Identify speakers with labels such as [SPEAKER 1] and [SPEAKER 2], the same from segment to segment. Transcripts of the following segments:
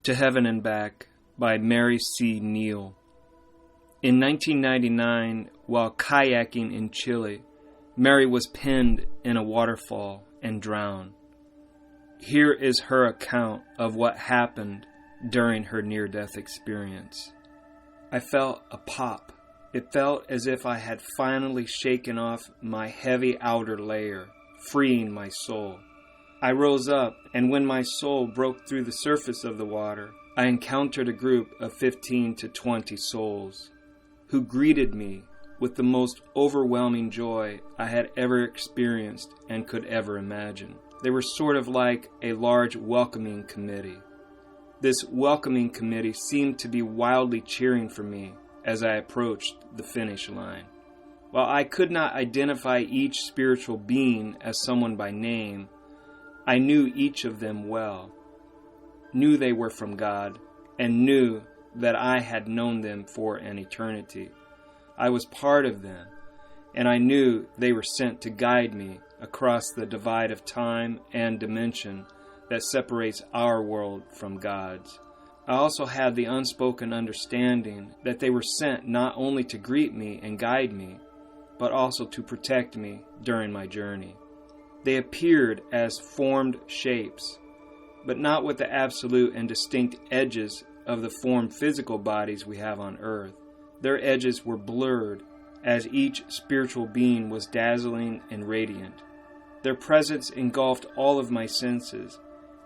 [SPEAKER 1] To Heaven and Back by Mary C. NEAL. In 1999, while kayaking in Chile, Mary was pinned in a waterfall and drowned. Here is her account of what happened during her near-death experience. I felt a pop. It felt as if I had finally shaken off my heavy outer layer, freeing my soul. I rose up, and when my soul broke through the surface of the water, I encountered a group of 15 to 20 souls who greeted me with the most overwhelming joy I had ever experienced and could ever imagine. They were sort of like a large welcoming committee. This welcoming committee seemed to be wildly cheering for me as I approached the finish line. While I could not identify each spiritual being as someone by name, I knew each of them well, knew they were from God, and knew that I had known them for an eternity. I was part of them, and I knew they were sent to guide me across the divide of time and dimension that separates our world from God's. I also had the unspoken understanding that they were sent not only to greet me and guide me, but also to protect me during my journey. They appeared as formed shapes, but not with the absolute and distinct edges of the formed physical bodies we have on earth. Their edges were blurred, as each spiritual being was dazzling and radiant. Their presence engulfed all of my senses,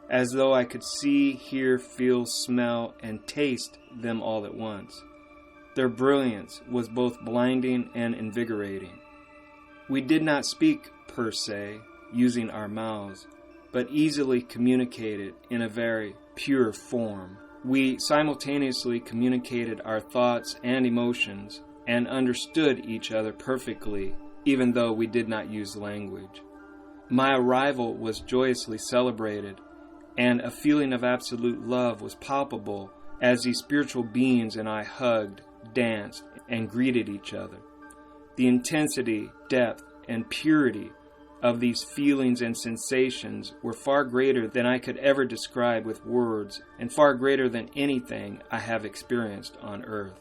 [SPEAKER 1] as though I could see, hear, feel, smell, and taste them all at once. Their brilliance was both blinding and invigorating. We did not speak, per se, using our mouths, but easily communicated in a very pure form. We simultaneously communicated our thoughts and emotions and understood each other perfectly, even though we did not use language. My arrival was joyously celebrated, and a feeling of absolute love was palpable as these spiritual beings and I hugged, danced, and greeted each other. The intensity, depth, and purity of these feelings and sensations were far greater than I could ever describe with words, and far greater than anything I have experienced on earth.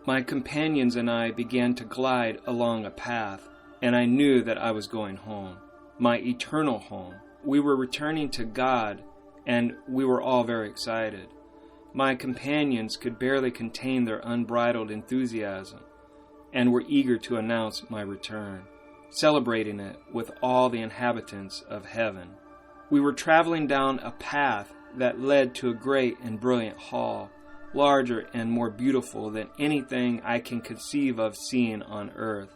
[SPEAKER 1] My companions and I began to glide along a path, and I knew that I was going home, my eternal home. We were returning to God, and we were all very excited. My companions could barely contain their unbridled enthusiasm, and were eager to announce my return, celebrating it with all the inhabitants of heaven. We were traveling down a path that led to a great and brilliant hall, larger and more beautiful than anything I can conceive of seeing on earth.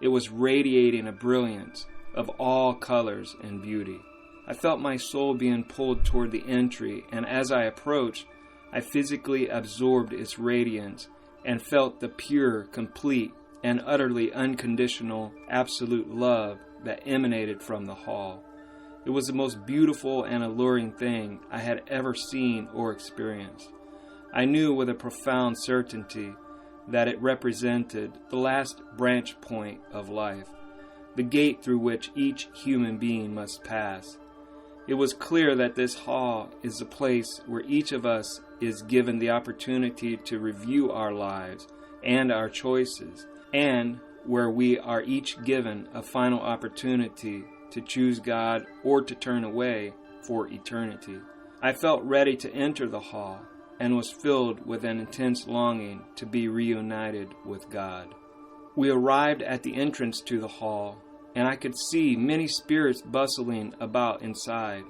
[SPEAKER 1] It was radiating a brilliance of all colors and beauty. I felt my soul being pulled toward the entry, and as I approached, I physically absorbed its radiance and felt the pure, complete, and utterly unconditional, absolute love that emanated from the hall. It was the most beautiful and alluring thing I had ever seen or experienced. I knew with a profound certainty that it represented the last branch point of life, the gate through which each human being must pass. It was clear that this hall is the place where each of us is given the opportunity to review our lives and our choices, and where we are each given a final opportunity to choose God or to turn away for eternity. I felt ready to enter the hall and was filled with an intense longing to be reunited with God. We arrived at the entrance to the hall, and I could see many spirits bustling about inside.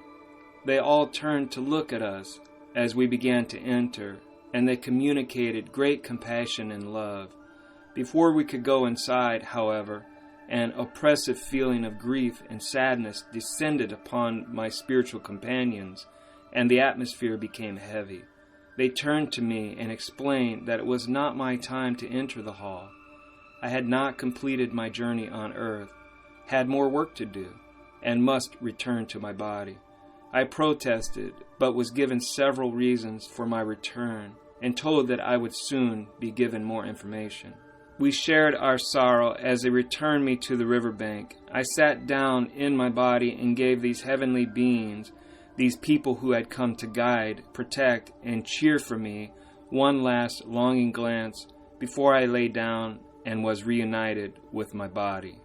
[SPEAKER 1] They all turned to look at us as we began to enter, and they communicated great compassion and love. Before we could go inside, however, an oppressive feeling of grief and sadness descended upon my spiritual companions, and the atmosphere became heavy. They turned to me and explained that it was not my time to enter the hall. I had not completed my journey on earth, had more work to do, and must return to my body. I protested, but was given several reasons for my return, and told that I would soon be given more information. We shared our sorrow as they returned me to the riverbank. I sat down in my body and gave these heavenly beings these people who had come to guide, protect, and cheer for me one last longing glance before I lay down and was reunited with my body.